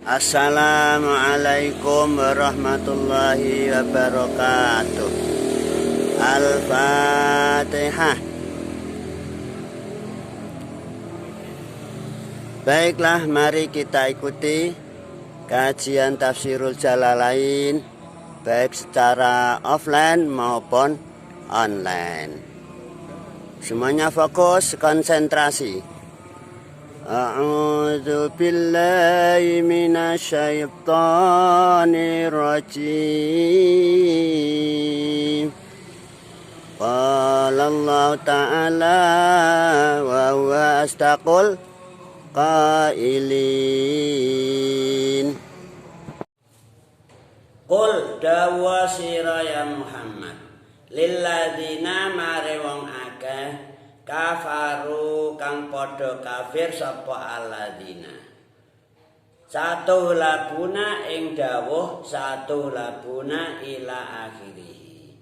Assalamualaikum warahmatullahi wabarakatuh. Al-Fatihah. Baiklah, mari kita ikuti kajian Tafsirul Jalalain baik secara offline maupun online. Semuanya fokus, konsentrasi. A'udzu billahi minasyaitonir rajim. Qala Allah Ta'ala wa huwa astaqul qailin. Qul dawa sira ya Muhammad lilladzina mare wong akeh kafaru kang padha kafir sapa alladzina satu labuna ing dawuh satu labuna ila akhirih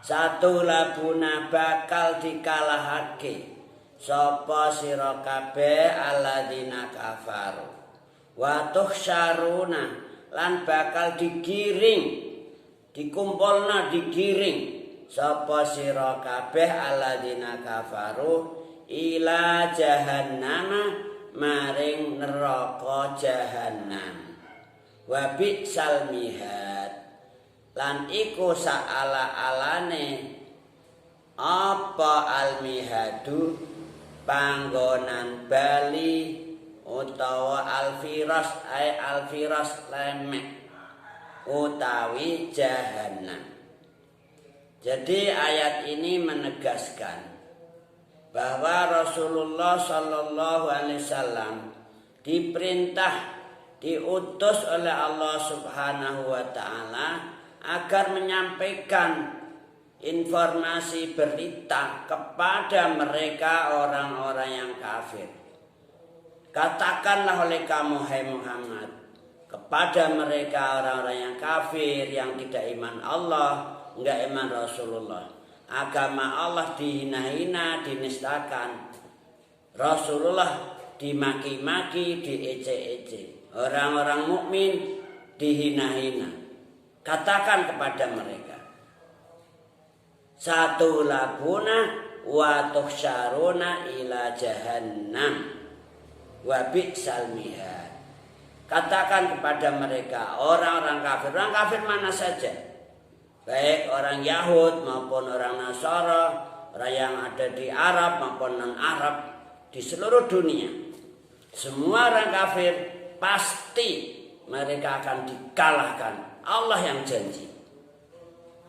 satu labuna bakal dikalahake sapa sira kabeh alladzina kafaru wa tuhsyaruna lan bakal digiring dikumpulna digiring sapa sira kabeh alladzina kafaru ila jahannam maring neraka jahannam wa bi'sal mihad lan iku saala-alane apa al-mihadu panggonan bali utawa al-firas lemek utawi jahannam. Jadi ayat ini menegaskan bahwa Rasulullah Shallallahu Alaihi Wasallam diperintah diutus oleh Allah Subhanahu Wa Taala agar menyampaikan informasi berita kepada mereka orang-orang yang kafir. Katakanlah oleh kamu hai Muhammad kepada mereka orang-orang yang kafir yang tidak iman Allah, enggak iman Rasulullah, agama Allah dihina-hina, dinistakan, Rasulullah dimaki-maki, diece-ece, orang-orang mukmin dihina-hina. Katakan kepada mereka, satu labuna wa tuhsyaruna ila jahannam wa bi'sal mihad. Katakan kepada mereka orang-orang kafir mana saja, baik orang Yahud maupun orang Nasara, orang yang ada di Arab maupun non-Arab, di seluruh dunia. Semua orang kafir pasti mereka akan dikalahkan. Allah yang janji,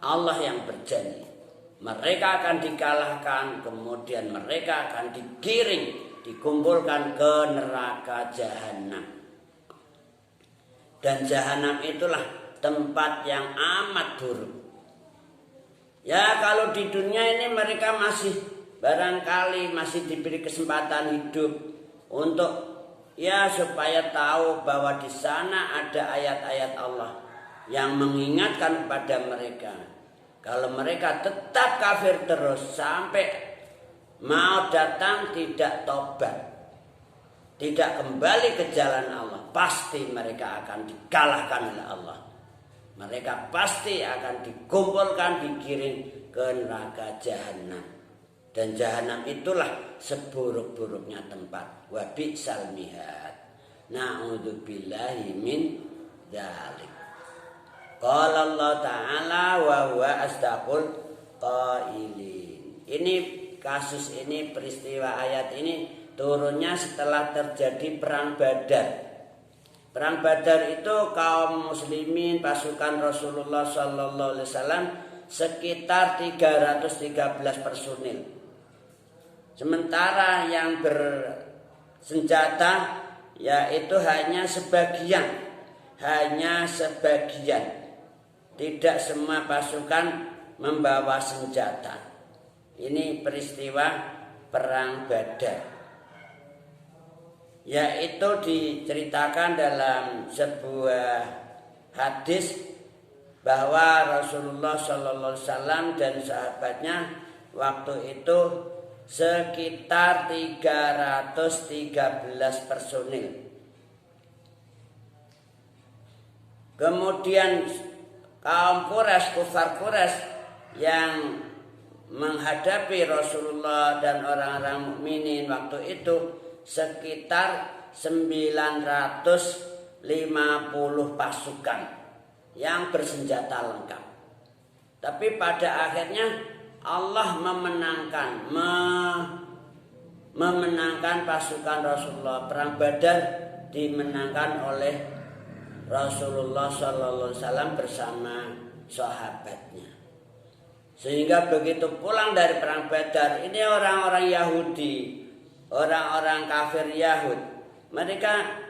Allah yang berjanji. Mereka akan dikalahkan, kemudian mereka akan digiring, dikumpulkan ke neraka jahanam. Dan jahanam itulah tempat yang amat buruk. Ya kalau di dunia ini mereka masih barangkali masih diberi kesempatan hidup untuk ya supaya tahu bahwa di sana ada ayat-ayat Allah yang mengingatkan kepada mereka. Kalau mereka tetap kafir terus sampai mau datang tidak tobat, tidak kembali ke jalan Allah, pasti mereka akan dikalahkan oleh Allah. Mereka pasti akan dikumpulkan, digiring ke neraka jahanam. Dan jahanam itulah seburuk-buruknya tempat. Wa bi'sal mihad. Na'udzubillahi min dzalik. Qala Allah Ta'ala wa huwa astaqul qailin. Ini kasus ini, peristiwa ayat ini turunnya setelah terjadi perang Badar. Perang Badar itu kaum muslimin pasukan Rasulullah Sallallahu Alaihi Wasallam sekitar 313 personil. Sementara yang bersenjata yaitu hanya sebagian. Tidak semua pasukan membawa senjata. Ini peristiwa perang Badar. Yaitu diceritakan dalam sebuah hadis bahwa Rasulullah Sallallahu Alaihi Wasallam dan sahabatnya waktu itu sekitar 313 personil. Kemudian kaum Quraisy, kufar Quraisy yang menghadapi Rasulullah dan orang-orang mukminin waktu itu sekitar 950 pasukan yang bersenjata lengkap. Tapi pada akhirnya Allah memenangkan pasukan Rasulullah. Perang Badar dimenangkan oleh Rasulullah SAW bersama sahabatnya. Sehingga begitu pulang dari perang Badar, ini orang-orang Yahudi, orang-orang kafir Yahud, mereka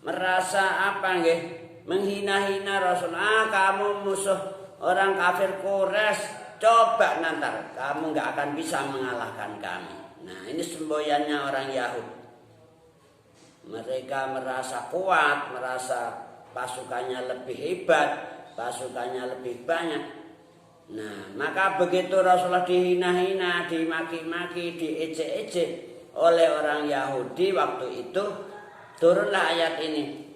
merasa apa nggih? Menghina-hina Rasulullah. Kamu musuh orang kafir Quraisy, coba nanti kamu nggak akan bisa mengalahkan kami. Nah, ini semboyannya orang Yahudi. Mereka merasa kuat, merasa pasukannya lebih hebat, pasukannya lebih banyak. Nah, maka begitu Rasulullah dihina-hina, dimaki-maki, diejek-ejek oleh orang Yahudi waktu itu, turunlah ayat ini.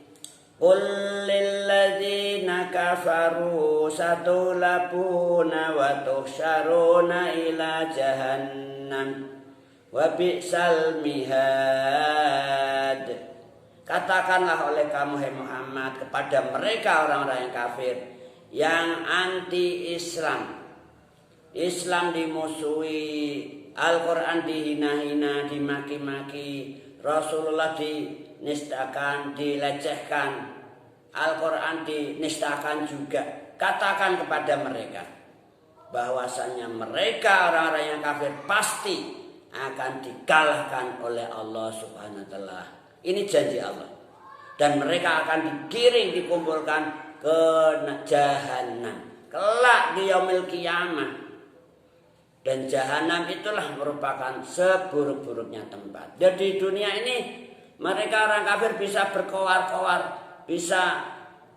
Qul lilladzina kafaru satulabuna wa tuhsyaruna ila jahannam wa bi'sal mihad. Katakanlah oleh kamu hai Muhammad kepada mereka orang-orang yang kafir yang anti Islam. Islam dimusuhi, Al-Quran dihina-hina, dimaki-maki, Rasulullah dinistakan, dilecehkan, Al-Quran dinistakan juga. Katakan kepada mereka bahwasanya mereka orang-orang yang kafir pasti akan dikalahkan oleh Allah Subhanahu wa taala. Ini janji Allah. Dan mereka akan digiring, dikumpulkan ke jahanam kelak di yaumil qiyamah. Dan jahanam itulah merupakan seburuk-buruknya tempat. Dan di dunia ini mereka orang kafir bisa berkoar-koar, bisa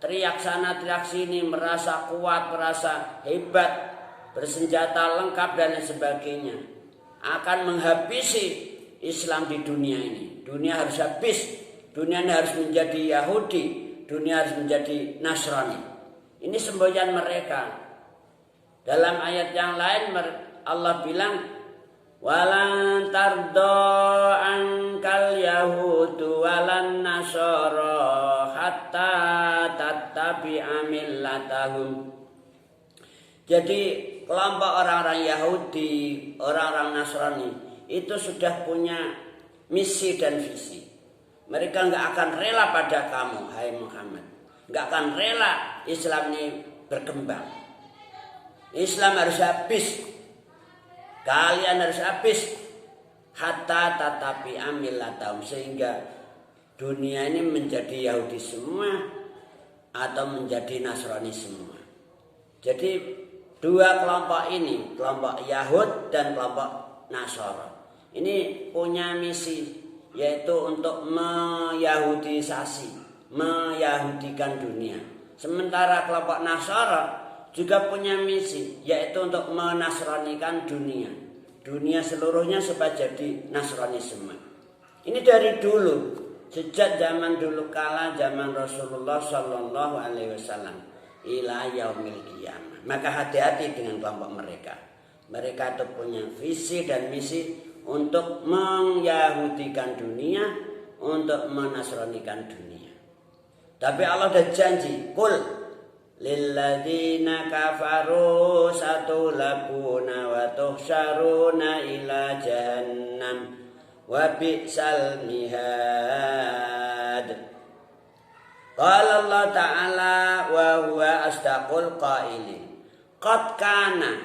teriak sana teriak sini, merasa kuat, merasa hebat, bersenjata lengkap dan lain sebagainya. Akan menghabisi Islam di dunia ini. Dunia harus habis. Dunia ini harus menjadi Yahudi. Dunia harus menjadi Nasrani. Ini semboyan mereka. Dalam ayat yang lain Allah bilang, walan tardo ankal yahudu walan nasara hatta tattabi'a millatahum. Jadi kelompok orang-orang Yahudi, orang-orang Nasrani itu sudah punya misi dan visi. Mereka nggak akan rela pada kamu, hai Muhammad. Nggak akan rela Islam ini berkembang. Islam harus habis. Kalian harus habis. Hatta tatapi amillatahum, sehingga dunia ini menjadi Yahudi semua atau menjadi Nasrani semua. Jadi dua kelompok ini, kelompok Yahud dan kelompok Nasara, ini punya misi, yaitu untuk meyahudisasi, meyahudikan dunia. Sementara kelompok Nasara juga punya misi, yaitu untuk menasranikan dunia. Dunia seluruhnya supaya jadi Nasrani semua. Ini dari dulu, sejak zaman dulu kala, zaman Rasulullah Shallallahu Alaihi Wasallam ila yaumil qiyamah. Maka hati-hati dengan kelompok mereka. Mereka itu punya visi dan misi untuk menyahudikan dunia, untuk menasranikan dunia. Tapi Allah sudah janji, qul lilladzina kafaru satulabuna wa tuhsyaruna ila jahannam wa bi'sal mihad. Qala Allah Ta'ala wa huwa asdaqul qailin. Qad kana,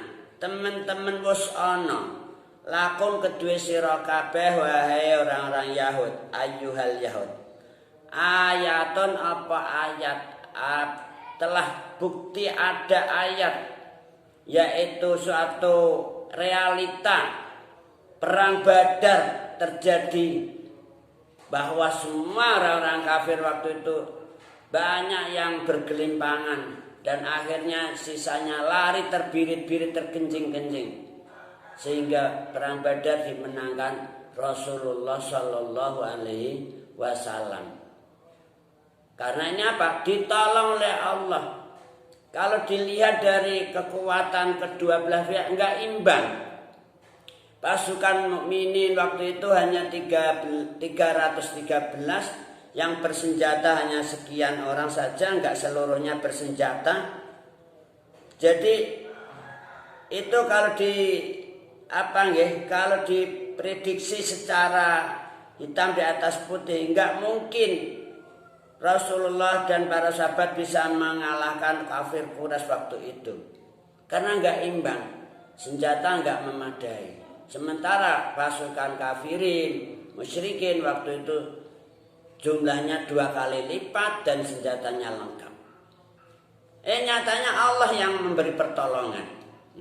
teman-teman wis ana lakum kedue sira kabeh wahai orang-orang Yahud, ayyuhal Yahud. Ayatun apa ayat? Telah bukti ada ayat, yaitu suatu realita perang Badar terjadi, bahwa semua orang-orang kafir waktu itu banyak yang bergelimpangan dan akhirnya sisanya lari terbirit-birit, terkencing-kencing, sehingga perang Badar dimenangkan Rasulullah Shallallahu Alaihi Wasallam. Karena ini apa? Ditolong oleh Allah. Kalau dilihat dari kekuatan kedua belah pihak enggak imbang. Pasukan mukminin waktu itu hanya 313, yang bersenjata hanya sekian orang saja, enggak seluruhnya bersenjata. Jadi itu kalau kalau diprediksi secara hitam di atas putih, enggak mungkin Rasulullah dan para sahabat bisa mengalahkan kafir Quraisy waktu itu. Karena enggak imbang, senjata enggak memadai. Sementara pasukan kafirin, musyrikin waktu itu jumlahnya 2 kali lipat dan senjatanya lengkap. Nyatanya Allah yang memberi pertolongan.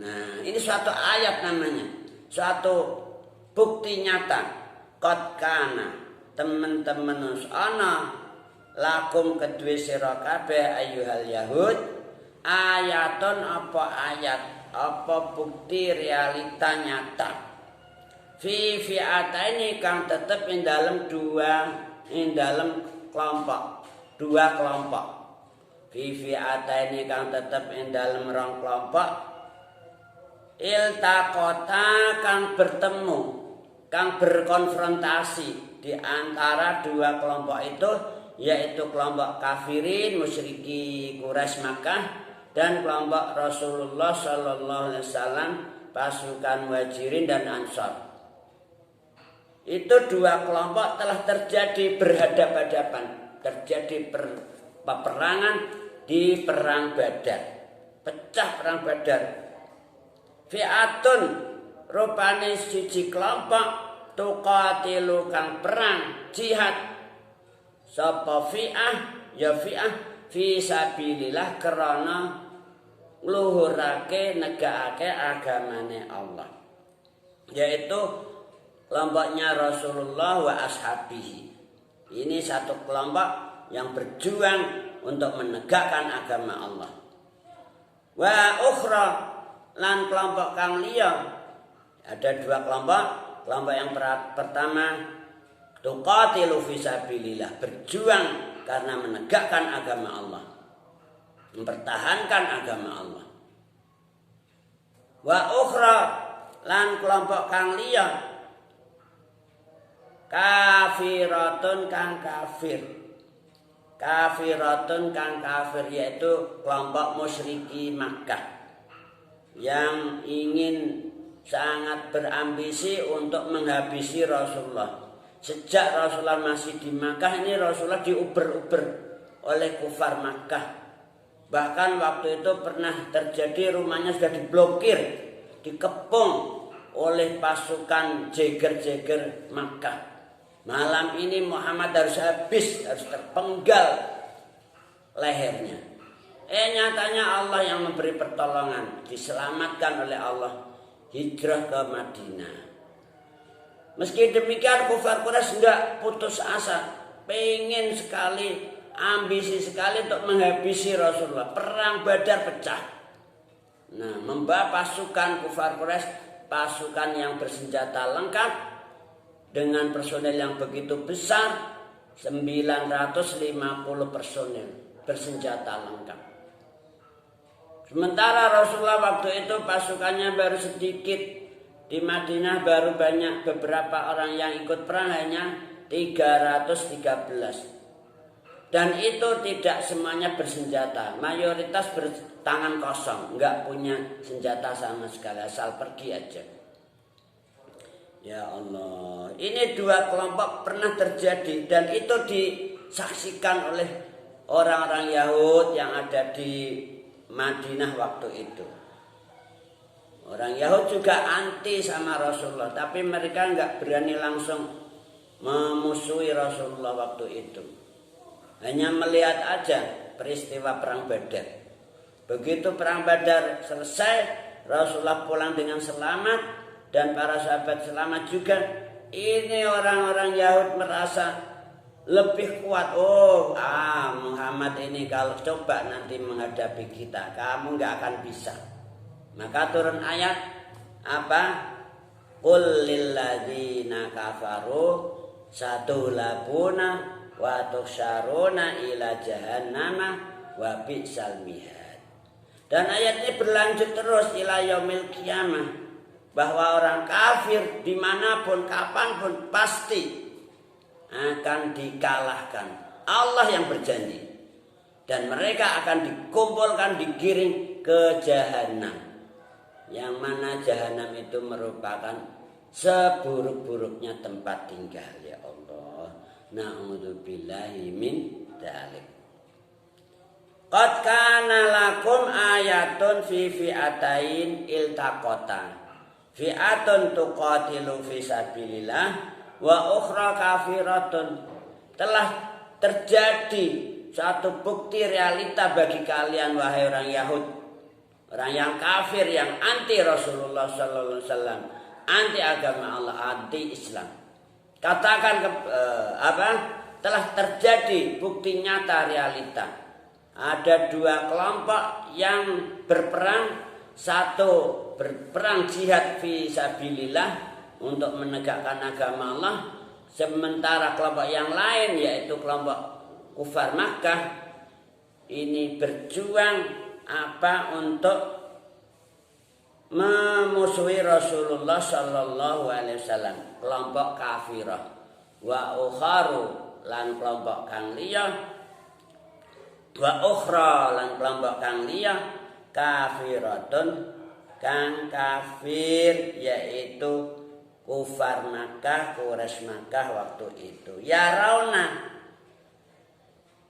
Nah, ini suatu ayat namanya, suatu bukti nyata. Qad kana, teman-teman ana lakum kedue sira kabeh ayyuhal yahud ayaton, apa ayat, apa bukti realita nyata. Fi fi'ataini kang tetep ing dalam kelompok, 2 kelompok. Fi fi'ataini kang tetep ing dalam 2 kelompok. Iltaqota kang bertemu, kang berkonfrontasi di antara 2 kelompok itu, yaitu kelompok kafirin musyriki Quraisy Makkah dan kelompok Rasulullah sallallahu alaihi wasallam pasukan Muhajirin dan Ansar. Itu 2 kelompok telah terjadi berhadapan-hadapan, terjadi peperangan di perang Badar. Pecah perang Badar. Fi'atun rupane siji kelompok tuqatilu kang perang jihad. Sapa fi'ah ya fi'ah fi sabilillah krana ngluhurake negakake agamane Allah. Yaitu kelompoknya Rasulullah wa ashabihi. Ini satu kelompok yang berjuang untuk menegakkan agama Allah. Wa ukhra lan kelompok kang liya, ada 2 kelompok. Kelompok yang pertama tuqatilu fi sabilillah, berjuang karena menegakkan agama Allah, mempertahankan agama Allah. Wa ukhra lan kelompok kang liya kafiratun kang kafir. Kafiratun kang kafir, yaitu kelompok musyriki Makkah yang ingin sangat berambisi untuk menghabisi Rasulullah. Sejak Rasulullah masih di Makkah, ini Rasulullah diuber-uber oleh kufar Makkah. Bahkan waktu itu pernah terjadi rumahnya sudah diblokir, dikepung oleh pasukan jeger-jeger Makkah. Malam ini Muhammad harus habis, harus terpenggal lehernya. Nyatanya Allah yang memberi pertolongan, diselamatkan oleh Allah, hijrah ke Madinah. Meski demikian kufar Quraisy tidak putus asa, pengen sekali, ambisi sekali untuk menghabisi Rasulullah. Perang Badar pecah. Nah, membawa pasukan kufar Quraisy, pasukan yang bersenjata lengkap dengan personel yang begitu besar, 950 personel bersenjata lengkap. Sementara Rasulullah waktu itu pasukannya baru sedikit. Di Madinah baru banyak, beberapa orang yang ikut perang hanya 313. Dan itu tidak semuanya bersenjata, mayoritas bertangan kosong, enggak punya senjata sama sekali, asal pergi aja. Ya Allah, ini 2 kelompok pernah terjadi dan itu disaksikan oleh orang-orang Yahud yang ada di Madinah waktu itu. Orang Yahud juga anti sama Rasulullah, tapi mereka enggak berani langsung memusuhi Rasulullah waktu itu. Hanya melihat aja peristiwa perang Badar. Begitu perang Badar selesai, Rasulullah pulang dengan selamat dan para sahabat selamat juga. Ini orang-orang Yahud merasa lebih kuat. Muhammad ini kalau coba nanti menghadapi kita, kamu nggak akan bisa. Maka turun ayat apa? Qul lilladzina kafaru satulabuna wa tuhsyaruna ila jahannama wa bi'sal mihad. Dan ayat ini berlanjut terus ila yaumil qiyamah, bahwa orang kafir dimanapun kapanpun pasti akan dikalahkan. Allah yang berjanji, dan mereka akan dikumpulkan, digiring ke jahanam, yang mana jahanam itu merupakan seburuk-buruknya tempat tinggal. Ya Allah, na'udzubillahi min dzalik. Qad kana lakum ayatun fi fi'atain iltaqata, fi'atun tuqatilu fi sabilillah wa ukhra kafiratun. Telah terjadi satu bukti realita bagi kalian wahai orang Yahudi, orang yang kafir, yang anti Rasulullah sallallahu alaihi wasallam, anti agama Allah, anti Islam. Katakan telah terjadi bukti nyata realita. Ada dua kelompok yang berperang, satu berperang jihad fi sabilillah untuk menegakkan agama Allah, sementara kelompok yang lain yaitu kelompok kufar Makkah ini berjuang untuk memusuhi Rasulullah sallallahu alaihi wasallam, kelompok kafirah. Wa ukharu lan kelompok kang liya, wa ukhra lan kelompok kang liya kafiratun kang kafir, yaitu kufar Makkah, Quraisy Makkah waktu itu. Ya rauna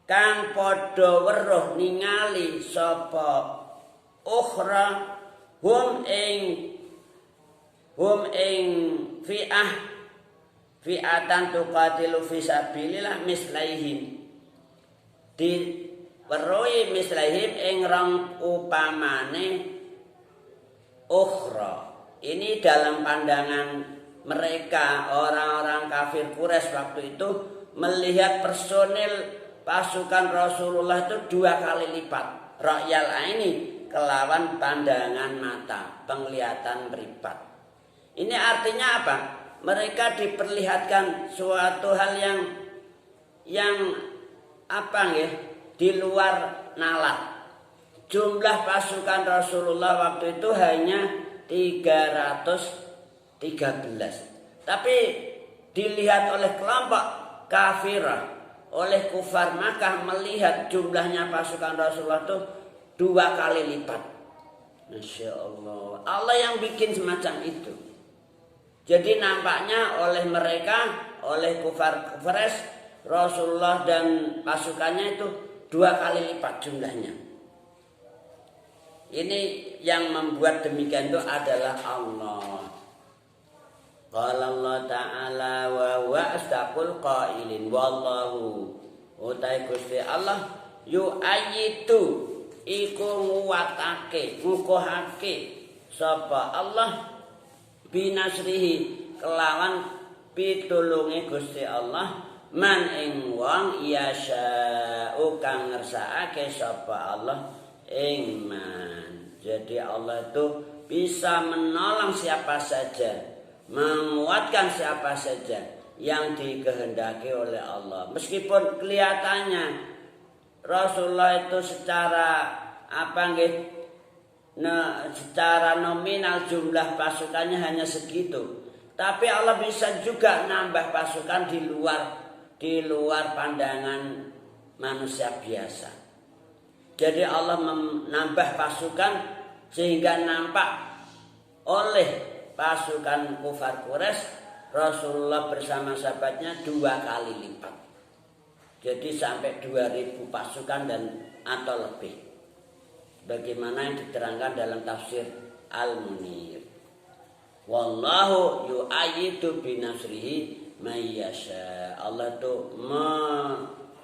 kang padha weruh ningali sapa ukhra hum ing fi'atan tuqatilu fi sabilillah mislaihim, di weruhi mislaihim ing rong upamane ukhra. Ini dalam pandangan mereka, orang-orang kafir Quraisy waktu itu melihat personil pasukan Rasulullah itu 2 kali lipat. Ra'yal aini, kelawan pandangan mata, penglihatan meripat. Ini artinya apa? Mereka diperlihatkan suatu hal yang di luar nalar. Jumlah pasukan Rasulullah waktu itu hanya 313. Tapi dilihat oleh kelompok kafirah, oleh kufar Makkah, melihat jumlahnya pasukan Rasulullah itu 2 kali lipat. Masya Allah, Allah yang bikin semacam itu. Jadi nampaknya oleh mereka, oleh kufar Quraisy, Rasulullah dan pasukannya itu 2 kali lipat jumlahnya. Ini yang membuat demikian itu adalah Allah. Qala Allah Ta'ala wa huwa astaqul qailin wallahu utai Gusti Allah yu'ayyidu iku nguwatake, ngukuhake sapa Allah binasrihi kelawan pitulunge Gusti Allah man ing wong yasha'u kang ngersakake sapa Allah ing man. Jadi Allah itu bisa menolong siapa saja, menguatkan siapa saja yang dikehendaki oleh Allah. Meskipun kelihatannya Rasulullah itu secara secara nominal jumlah pasukannya hanya segitu, tapi Allah bisa juga nambah pasukan di luar pandangan manusia biasa. Jadi Allah menambah pasukan sehingga nampak oleh pasukan kufar Quraisy Rasulullah bersama sahabatnya 2 kali lipat. Jadi sampai 2000 pasukan dan atau lebih. Bagaimana yang diterangkan dalam tafsir Al-Munir. Wallahu yu'ayyidu binasrihi may yasha. Allah itu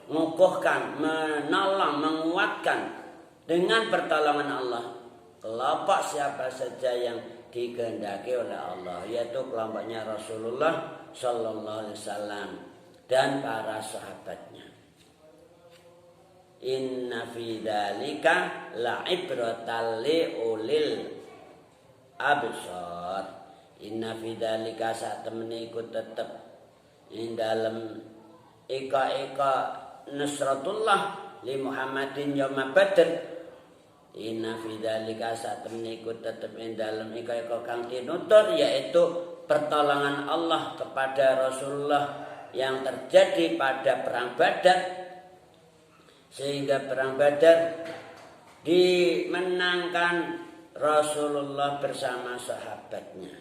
mengukuhkan, menolong, menguatkan dengan pertolongan Allah kelompok siapa saja yang dikehendaki oleh Allah, yaitu kelompoknya Rasulullah sallallahu alaihi wasallam dan para sahabatnya. Inna fi dzalika la'ibratan liulil absar. Inna fi dzalika sak temene iku tetep ing dalem ika nusratullah li Muhammadin yauma Badr. Inna fi dzalika satemene iku tetep ing dalem ika kang tinutur yaitu pertolongan Allah kepada Rasulullah yang terjadi pada perang Badar, sehingga perang Badar dimenangkan Rasulullah bersama sahabatnya.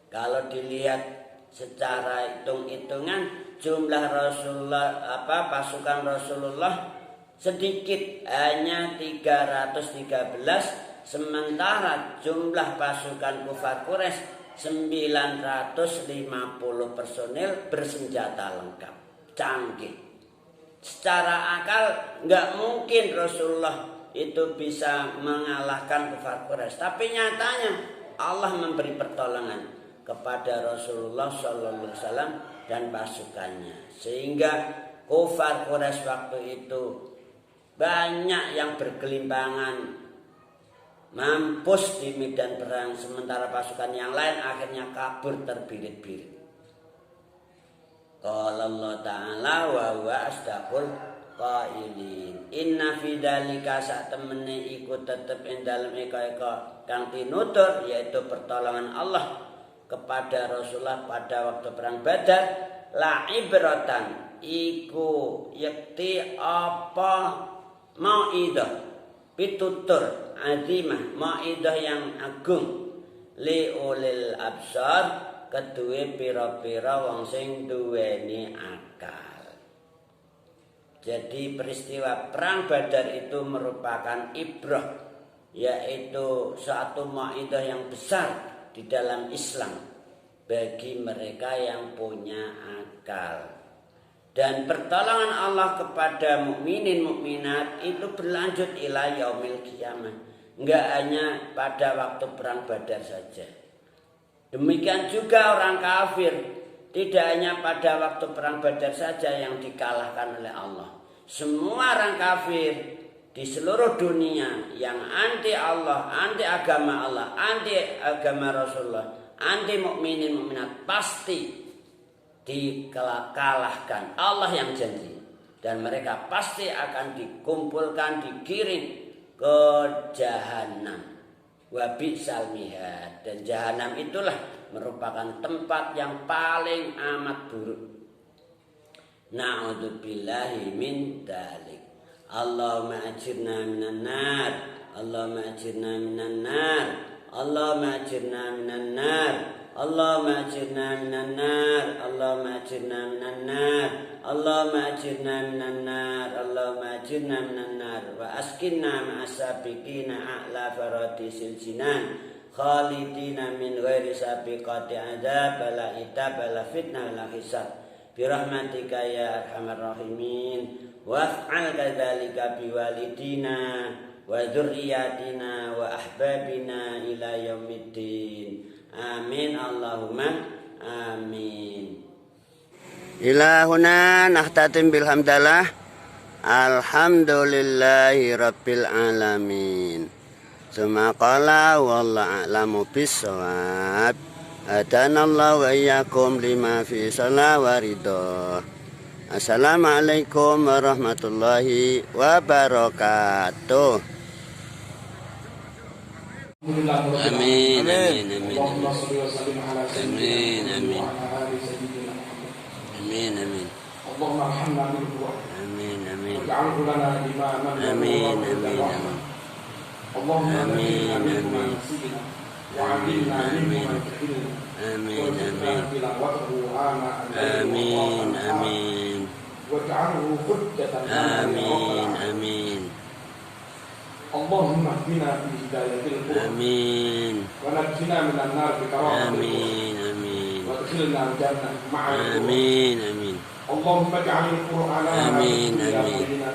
Kalau dilihat secara hitung-hitungan jumlah Rasulullah pasukan Rasulullah sedikit, hanya 313, sementara jumlah pasukan kufar Quraisy 950 personil bersenjata lengkap, canggih. Secara akal nggak mungkin Rasulullah itu bisa mengalahkan kufar Quraisy, tapi nyatanya Allah memberi pertolongan kepada Rasulullah Sallallahu Alaihi Wasallam dan pasukannya, sehingga kufar Quraisy waktu itu banyak yang bergelimpangan, mampus di medan perang, sementara pasukan yang lain akhirnya kabur terbirit-birit. Qala Allah Ta'ala wa huwa asdaqul qailin. Inna fi dzalika satemene iku tetep ing dalem eka kang tinutur yaitu pertolongan Allah kepada Rasulullah pada waktu perang Badar, la ibratan iku yakti apa mau'idah pitutur azimah, mau'idah yang agung li ulil absar kedue pira-pira wong sing duweni akal. Jadi peristiwa perang Badar itu merupakan ibrah, yaitu suatu mau'idah yang besar di dalam Islam bagi mereka yang punya akal. Dan pertolongan Allah kepada mukminin mukminat itu berlanjut ila yaumil qiyamah, enggak hanya pada waktu perang Badar saja. Demikian juga orang kafir, tidak hanya pada waktu perang Badar saja yang dikalahkan oleh Allah. Semua orang kafir di seluruh dunia yang anti Allah, anti agama Allah, anti agama Rasulullah, anti mukminin mukminat pasti dikalahkan. Allah yang janji, dan mereka pasti akan dikumpulkan, digiring ke jahanam. Wa bi'sal mihad, dan jahanam itulah merupakan tempat yang paling amat buruk. Na'udzubillahi min dzalik. Allahumma ajirna minan nar, Allahumma ajirna minan nar, Allahumma ajirna minan nar, Allahumma ajirna minan nar, Allahumma ajirna minan nar, Allahumma ajirna minan nar, Allahumma ajirna minan nar, wa askinna ma'asabiqina a'la faradisil jinan khalidina min ghairi sabiqati adzab la itab la fitnah la hisab birahmatika ya arhamar rahimin waf'al kadzalika biwalidina wa dzurriyyatina wa ahbabina ila yaumiddin. Amin Allahumma amin. Ilahuna nahtatim bilhamdalah. Alhamdulillahi rabbil alamin. Suma qala wallahu a'lamu bissawab. Adanallahu wa iyyakum lima fi salah wa ridha. Assalamualaikum warahmatullahi wabarakatuh. Amin amin amin amin amin amin amin. Allahumma arhamna bil Qur'an. Amin amin. Waj'alhu lana imaman. Amin amin. Allahumma amin amin. Wa'allimna minhu ma tuhibbu. Amin amin. Amin amin. Waj'alhu hujjatan lana. Amin amin. Allahumma hdina fi hidayatil Qur'an. Amin. Wa najjina minan nar bi karamatik. Amin amin. Wa adkhilna al-jannah ma'a. Amin amin. Allahumma ij'alil Qur'ana amin amin.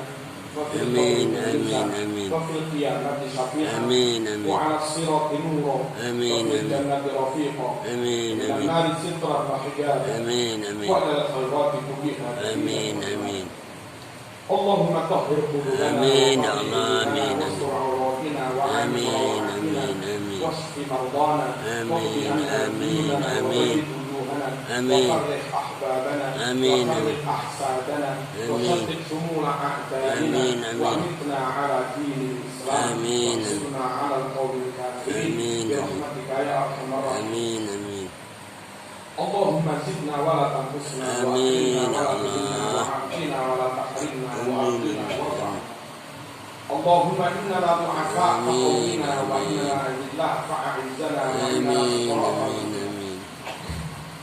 Amin amin amin. Wa fil qiyamati shafi'an. Amin amin. Wa 'ala as-sirati nuran. Amin amin. Wa fil jannati rafiqa. Amin amin. Wa an-nari sitran wa hijaban. Amin amin. Wa 'ala al-khairati kubiha. Amin amin. Allahumma tahhir qulubana. Amin ya Allah. Amin amin amin amin. Wasfi mardana. Amin amin amin. آمين وفرح أحبابنا آمين وفرح أحسادنا وشتت شمول أعدائنا وأمتنا على دين الإسلام وانصرنا على القوم الكافرين برحمتك يا أرحم الراحمين. اللهم زدنا ولا تنقصنا وأكرمنا ولا تهنا وعافنا ولا تحرمنا وأعطنا وارفعنا. اللهم إنا ضعفاء فقونا وإنا أذلاء فأعزنا وإنا فقراء.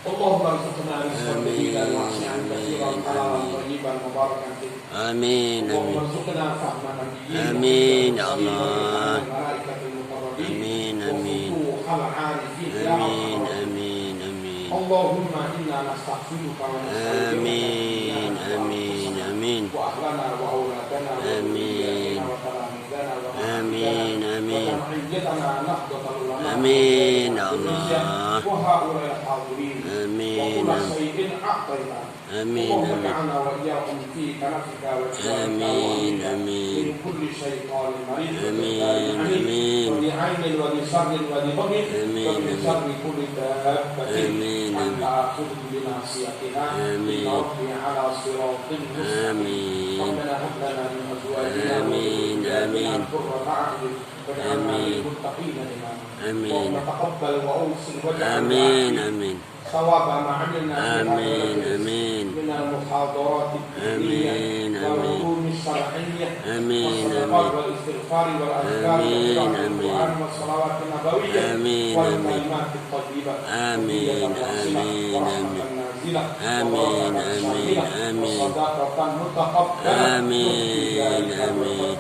اللهم ارزقنا رزقا طيبا واسعا كثيرا حلالا طيبا مباركا فيه. آمين اللهم ارزقنا فهم نبيين آمين يا الله. الملائكة المقربين آمين آمين وفتوح العارفين يا آمين رب. آمين آمين اللهم إنا نستغفرك ونستغفرك آمين آمين آمين وأهلنا وأولادنا آمين وتلاميذنا آمين آمين وجمعيتنا نهضة العلماء آمين يا الله. وهؤلاء الحاضرين آمين وكل شيء أعطينا. آمين اللهم آمين اجعلنا وإياكم في كنفك وجوارك آمين وعينك آمين من كل شيطان مريض آمين آمين ولعين ولشر ولغم آمين ومن شر كل دابة آمين أنت آخذ بناصيتها آمين إن ربي على صراط مستقيم. آمين ربنا هب لنا من أزواجنا آمين آمين قرة أعين واجعلنا للمتقين إماما. آمين اللهم تقبل وأوصل واجعل آمين آمين ثواب ما عملنا في هذا آمين المجلس آمين من المحاضرات الدينية آمين والعلوم الشرعية آمين والصدقات والاستغفار والأذكار آمين وقراءة آمين القرآن والصلوات النبوية آمين والكلمات الطيبة آمين آمين ورحمة نازلة آمين آمين آمين وصدقة متقبلة آمين آمين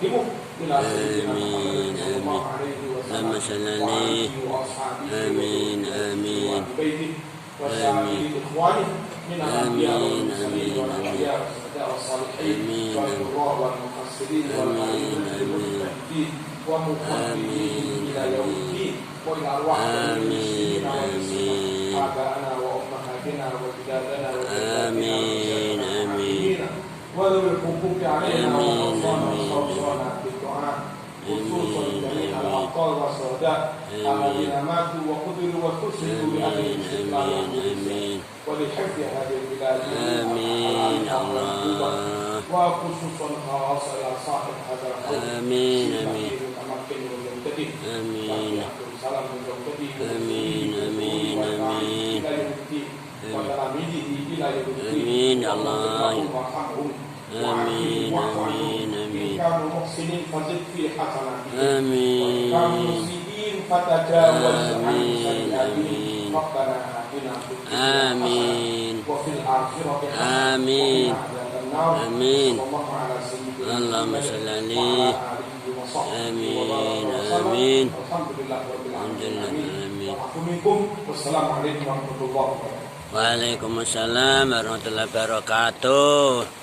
إلى سيدنا محمد صلى الله عليه اللهم وسلم صل عليه. وآله وأصحابه آمين آمين وأهل بيته وسائر إخوانه من الأنبياء والمرسلين والأولياء والشهداء والصالحين والقراء والمفسرين والعلماء والمجتهدين ومقدمين إلى يوم الدين وإلى أرواح المسلمين والمسلمين آباءنا وأمهاتنا وأجدادنا وجداتنا وجداتنا وذوي الحقوق علينا وأوصانا بالدعاء خصوصا جميع الأبطال والشهداء الذين ماتوا وقتلوا واستشهدوا بأهل الاستقلال والإسلام ولحفظ هذه البلاد آمين الله. وخصوصا خاصة إلى صاحب هذا القول آمين آمين المتمكن والمجتهد آمين سلام من زوجته آمين آمين آمين إلى يوم الدين وتلاميذه إلى يوم الدين آمين يا الله. وارحمهم آمين آمين آمين كانوا محسنين فزد في حسناتهم آمين كانوا مسيئين فتجاوز عن سيئاتهم آمين ربنا آتنا في الدنيا آمين حسنة وفي الآخرة حسنة آمين وقنا عذاب النار آمين صلى الله على سيدنا اللهم محمد صل وعلى عليه. آله وصحبه آمين وبارك وسلم. آمين الحمد لله رب الحمد العالمين لله آمين. والعفو منكم والسلام عليكم ورحمة الله وبركاته. Waalaikumsalam warahmatullahi wabarakatuh.